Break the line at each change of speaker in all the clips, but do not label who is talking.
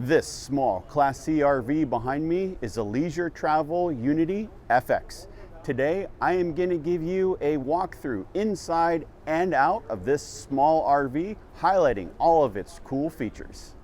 This small Class C RV behind me is a Leisure Travel Unity FX. Today, I am going to give you a walkthrough inside and out of this small RV, highlighting all of its cool features.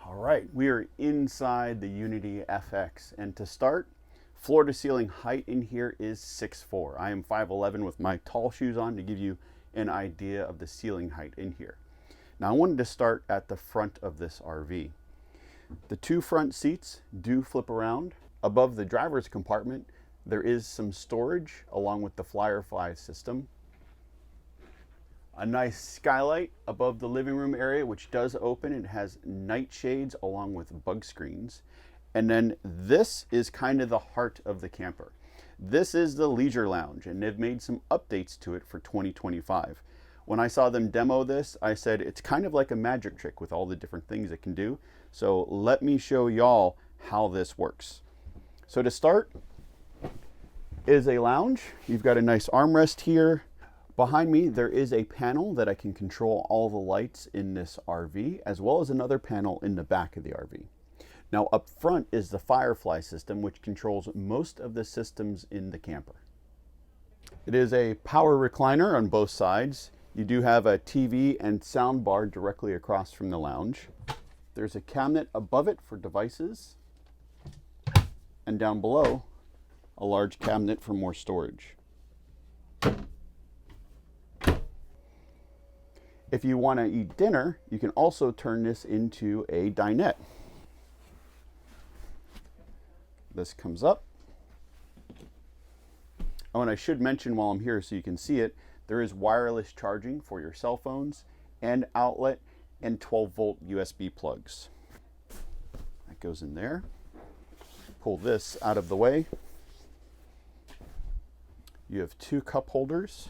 All right, we are inside the Unity FX, and to start, floor to ceiling height in here is 6'4". I am 5'11" with my tall shoes on to give you an idea of the ceiling height in here. Now I wanted to start at the front of this RV. The two front seats do flip around. Above the driver's compartment, there is some storage along with the Firefly system. A nice skylight above the living room area, which does open. It has night shades along with bug screens. And then this is kind of the heart of the camper. This is the Leisure Lounge, and they've made some updates to it for 2025. When I saw them demo this, I said it's kind of like a magic trick with all the different things it can do. So let me show y'all how this works. So to start is a lounge. You've got a nice armrest here. Behind me, there is a panel that I can control all the lights in this RV, as well as another panel in the back of the RV. Now up front is the Firefly system, which controls most of the systems in the camper. It is a power recliner on both sides. You do have a TV and sound bar directly across from the lounge. There's a cabinet above it for devices. And down below, a large cabinet for more storage. If you want to eat dinner, you can also turn this into a dinette. This comes up. Oh, and I should mention while I'm here so you can see it, there is wireless charging for your cell phones and outlet and 12-volt USB plugs. That goes in there. Pull this out of the way. You have two cup holders.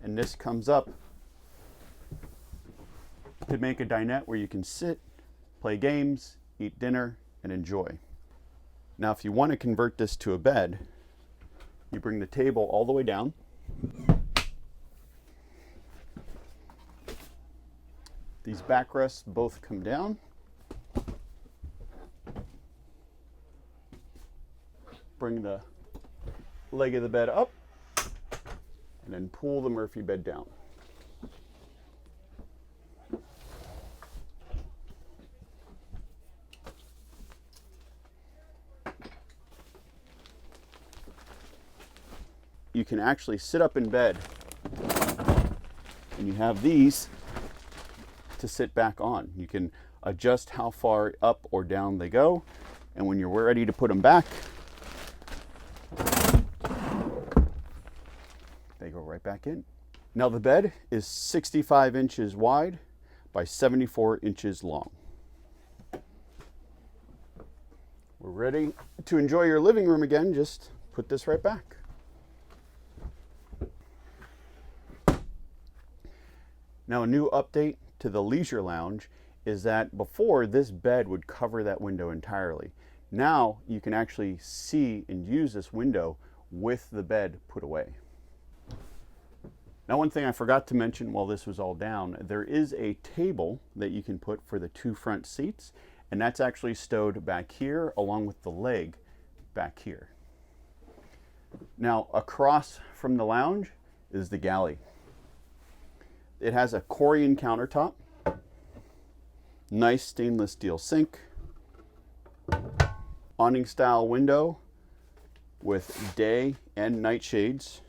And this comes up to make a dinette where you can sit, play games, eat dinner, and enjoy. Now, if you want to convert this to a bed, you bring the table all the way down. These backrests both come down. Bring the leg of the bed up, and then pull the Murphy bed down. You can actually sit up in bed, and you have these to sit back on. You can adjust how far up or down they go, and when you're ready to put them back, they go right back in. Now the bed is 65 inches wide by 74 inches long. We're ready to enjoy your living room again. Just put this right back. Now, a new update to the Leisure Lounge is that before, this bed would cover that window entirely. Now you can actually see and use this window with the bed put away. Now, one thing I forgot to mention while this was all down, there is a table that you can put for the two front seats, and that's actually stowed back here along with the leg back here. Now, across from the lounge is the galley. It has a Corian countertop, nice stainless steel sink, awning style window with day and night shades.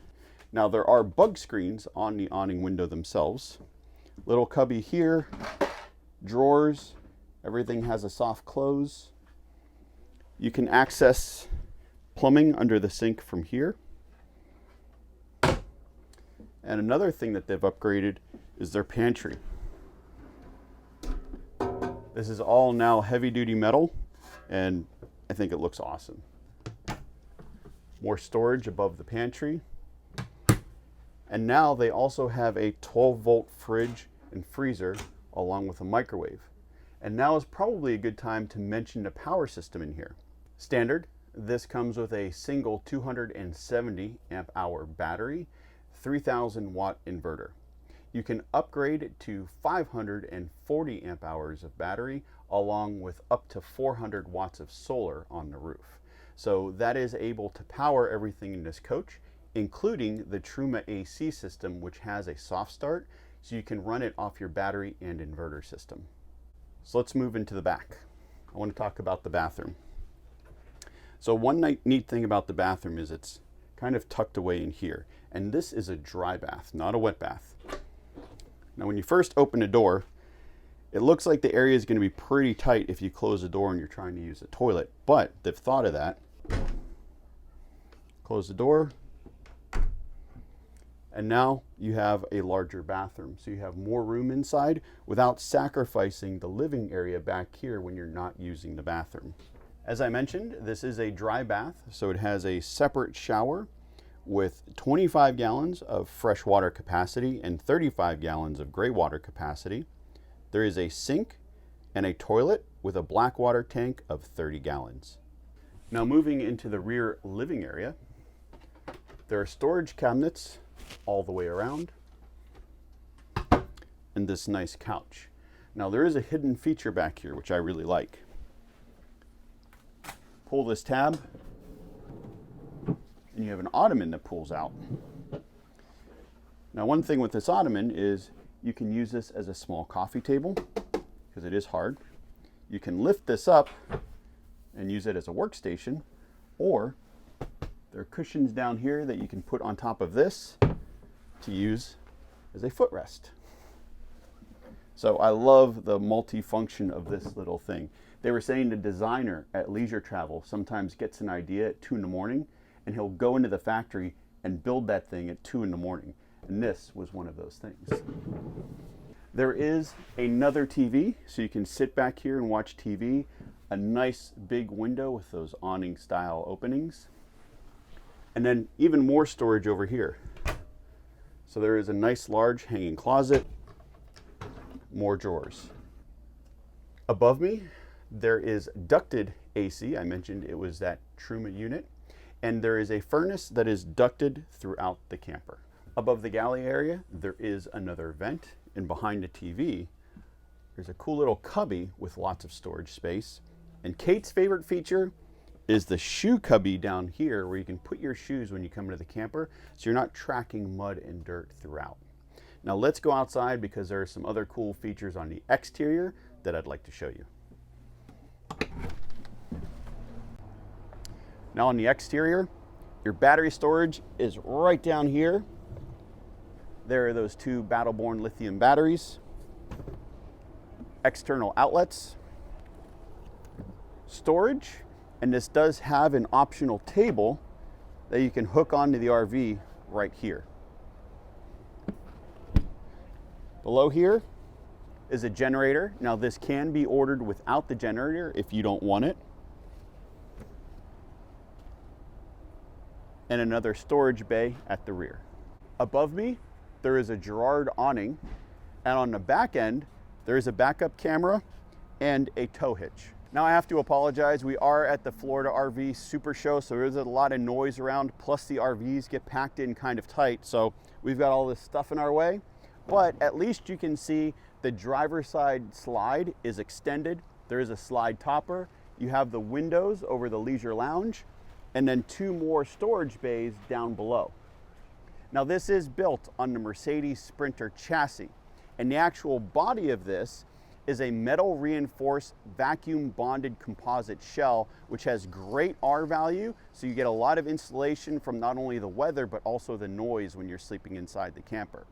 Now there are bug screens on the awning window themselves. Little cubby here, drawers, everything has a soft close. You can access plumbing under the sink from here. And another thing that they've upgraded is their pantry. This is all now heavy duty metal, and I think it looks awesome. More storage above the pantry. And now they also have a 12-volt fridge and freezer along with a microwave. And now is probably a good time to mention the power system in here. Standard This comes with a single 270 amp hour battery, 3000 watt inverter. You can upgrade to 540 amp hours of battery along with up to 400 watts of solar on the roof. So that is able to power everything in this coach, including the Truma AC system, which has a soft start, so you can run it off your battery and inverter system. So let's move into the back. I want to talk about the bathroom. So one neat thing about the bathroom is it's kind of tucked away in here. And this is a dry bath, not a wet bath. Now when you first open the door, it looks like the area is going to be pretty tight if you close the door and you're trying to use a toilet. But they've thought of that. Close the door. And now you have a larger bathroom. So you have more room inside without sacrificing the living area back here when you're not using the bathroom. As I mentioned, this is a dry bath, so it has a separate shower with 25 gallons of fresh water capacity and 35 gallons of gray water capacity. There is a sink and a toilet with a black water tank of 30 gallons. Now moving into the rear living area, there are storage cabinets all the way around and this nice couch. Now there is a hidden feature back here which I really like. Pull this tab and you have an ottoman that pulls out. Now one thing with this ottoman is you can use this as a small coffee table because it is hard. You can lift this up and use it as a workstation, or there are cushions down here that you can put on top of this to use as a footrest. So I love the multi-function of this little thing. They were saying the designer at Leisure Travel sometimes gets an idea at 2 in the morning and he'll go into the factory and build that thing at 2 in the morning. And this was one of those things. There is another TV, so you can sit back here and watch TV. A nice big window with those awning style openings. And then even more storage over here. So there is a nice large hanging closet, more drawers. Above me, there is ducted AC. I mentioned it was that Truma unit. And there is a furnace that is ducted throughout the camper. Above the galley area, there is another vent. And behind the TV, there's a cool little cubby with lots of storage space. And Kate's favorite feature is the shoe cubby down here where you can put your shoes when you come into the camper so you're not tracking mud and dirt throughout. Now let's go outside because there are some other cool features on the exterior that I'd like to show you. Now on the exterior, your battery storage is right down here. There are those 2 Battle-Born lithium batteries, external outlets, storage, and this does have an optional table that you can hook onto the RV right here. Below here is a generator. Now this can be ordered without the generator if you don't want it. And another storage bay at the rear. Above me, there is a Girard awning, and on the back end, there is a backup camera and a tow hitch. Now I have to apologize, we are at the Florida RV Super Show, so there's a lot of noise around, plus the RVs get packed in kind of tight, so we've got all this stuff in our way, but at least you can see the driver's side slide is extended. There is a slide topper. You have the windows over the leisure lounge, and then 2 more storage bays down below. Now this is built on the Mercedes Sprinter chassis, and the actual body of this is a metal reinforced vacuum bonded composite shell, which has great R value, so you get a lot of insulation from not only the weather, but also the noise when you're sleeping inside the camper.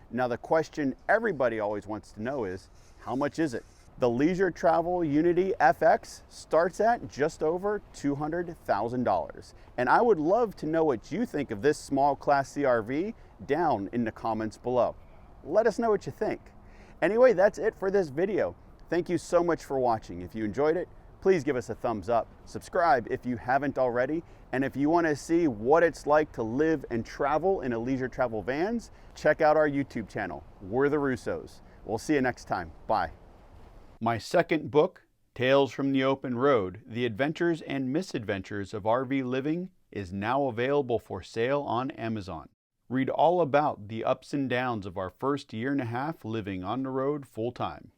Now the question everybody always wants to know is, how much is it? The Leisure Travel Unity FX starts at just over $200,000. And I would love to know what you think of this small Class C RV down in the comments below. Let us know what you think. Anyway, that's it for this video. Thank you so much for watching. If you enjoyed it, please give us a thumbs up. Subscribe if you haven't already. And if you want to see what it's like to live and travel in a Leisure Travel Vans, check out our YouTube channel. We're the Russos. We'll see you next time. Bye. My second book Tales from the Open Road, The Adventures and Misadventures of RV Living is now available for sale on Amazon. Read all about the ups and downs of our first year and a half living on the road full time.